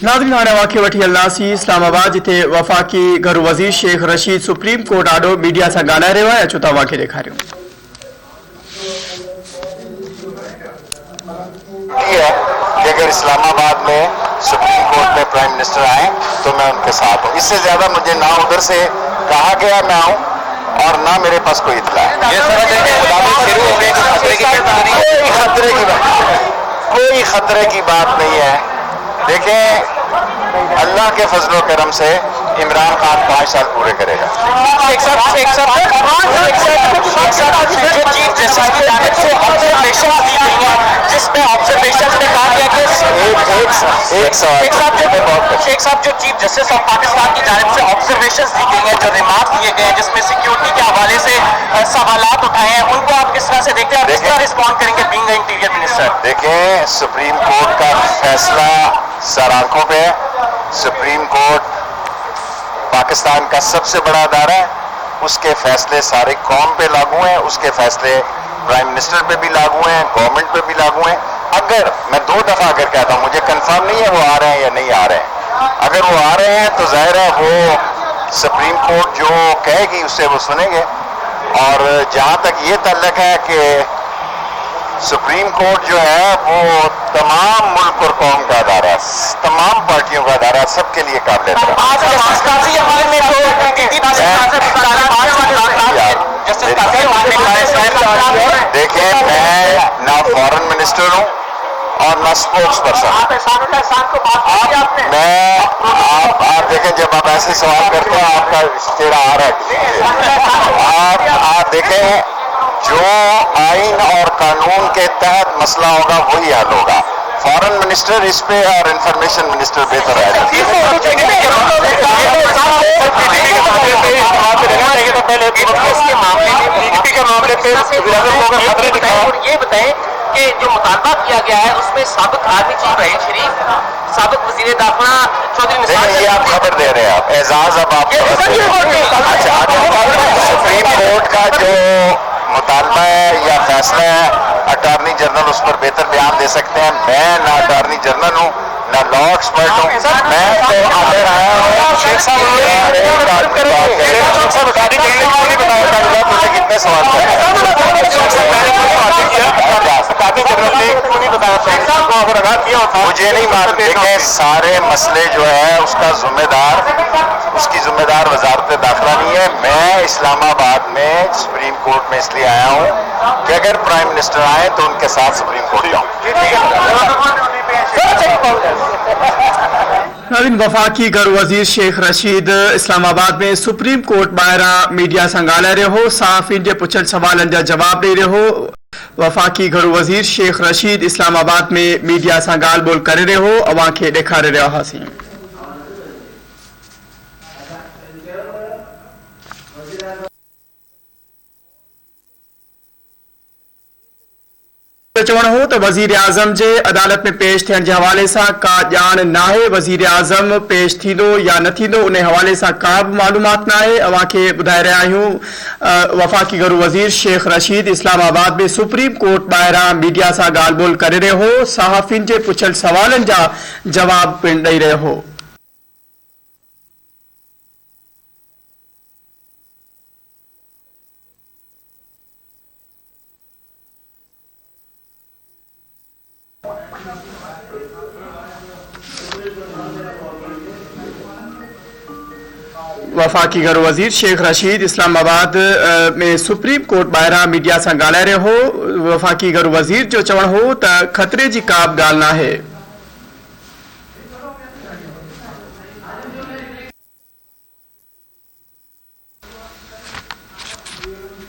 नाज़रीन हाणे वाक़िए वठी हलंदासीं इस्लामाबाद जिते वफ़ाक़ी घर वज़ीर शेख रशीद सुप्रीम कोर्ट आॾो मीडिया सां ॻाल्हाए रहियो आहे। अचो था वाक़िए ॾेखारियूं। कि अगर इस्लामाबाद में सुप्रीम कोर्ट में प्राइम मिनिस्टर आए तो मैं उनके साथ हूँ। इससे ज्यादा मुझे ना उधर से कहा गया मैं आऊँ और ना मेरे पास कोई इत्तला है। कोई खतरे की बात नहीं है। देखें, अल्लाह के फजलो करम से इमरान खान 5 साल पूरे करेगा। जिसमें ऑब्जर्वेशन में कहा गया कि शेख साहब जो चीफ जस्टिस ऑफ पाकिस्तान की जानिब से ऑब्जर्वेशन दी गई हैं, जो रिमार्क दिए गए हैं, जिसमें सिक्योरिटी के हवाले से सवालात उठाए हैं, उनको आप किस तरह से देखते हैं, किस तरह रिस्पॉन्ड करेंगे बीइंग इंटीरियर मिनिस्टर? देखें, सुप्रीम कोर्ट का फैसला सर आंखों पे है। सुप्रीम कोर्ट पाकिस्तान का सबसे बड़ा अदारा है। उसके फैसले सारे कौम पे लागू हैं, उसके फैसले प्राइम मिनिस्टर पे भी लागू हैं, गवर्नमेंट पे भी लागू हैं। अगर मैं 2 दफा अगर कहता हूँ, मुझे कंफर्म नहीं है वो आ रहे हैं या नहीं आ रहे हैं, अगर वो आ रहे हैं तो जाहिर है वो सुप्रीम कोर्ट जो कहेगी उससे वो सुनेंगे। और जहाँ तक ये ताल्लुक है कि सुप्रीम कोर्ट जो है वो तमाम मुल्क और कौम का अदारा है, तमाम पार्टियों का अदारा, सबके लिए काबिल है। देखें, मैं ना फॉरेन मिनिस्टर हूँ और ना स्पोर्ट्स पर्सन। मैं आप देखें, जब आप ऐसे सवाल करते हैं आपका चेहरा आ रहा है। आप देखें, जो आइन और कानून के तहत मसला होगा वही हल होगा। फॉरेन मिनिस्टर इस पे और इंफॉर्मेशन मिनिस्टर बेहतर है। ये बताएं कि जो मुतालबा किया गया है उसमें साबिक आर्मी चीफ रहीम शरीफ, साबिक वजीर दाखिला चौधरी, ये आप खबर दे रहे हैं, आप एजाज अब आप सुप्रीम कोर्ट का जो मुतालबा है या फैसला है, अटॉर्नी जनरल उस पर बेहतर बयान दे सकते हैं। मैं ना अटॉर्नी जनरल हूँ ना लॉ एक्सपर्ट हूँ। मैं तो आगे आया हूँ। शेख साहब कितने सवाल मुझे नहीं मालूम। देखें, सारे मसले जो है उसकी जिम्मेदार वजारत दाखिला नहीं है। मैं इस्लामाबाद में सुप्रीम कोर्ट में इसलिए आया हूँ कि अगर प्राइम मिनिस्टर आए तो उनके साथ सुप्रीम कोर्ट जाऊँ। नाज़रीन, वफ़ाक़ी घर वज़ीर शेख रशीद इस्लामाबाद में सुप्रीम कोर्ट ॿाहिरां मीडिया सां ॻाल्हाए रहियो हो, सहाफ़ियुनि जे पुछल सवालनि जा जवाब ॾेई रहियो हो। वफ़ाक़ी घर वज़ीर शेख रशीद इस्लामाबाद में मीडिया सां ॻाल्हि ॿोल करे रहियो हो। अवां खे ॾेखारे रहिया हुआसीं। चवण हो त वज़ीर आज़म जे अदालत में पेश थियण जे हवाले सां का ॼाण नाहे। वज़ीर आज़म पेश थींदो या न थींदो उन हवाले सां का बि मालूमात नाहे। अवां खे ॿुधाए रहिया आहियूं वफ़ाक़ी घर वज़ीर शेख रशीद इस्लामाबाद में सुप्रीम कोर्ट ॿाहिरां मीडिया सां ॻाल्हि ॿोल करे रहियो हो, सहाफ़ियुनि जे पुछल सवालनि जा जवाब पिणु ॾेई रहियो हो। वफ़ाक़ी घर वज़ीर शेख रशीद इस्लामाबाद में सुप्रीम कोर्ट ॿाहिरां मीडिया सां ॻाल्हाए रहियो हो। वफ़ाक़ी घर वज़ीर जो चवण हो त ख़तरे जी का बि ॻाल्हि नाहे।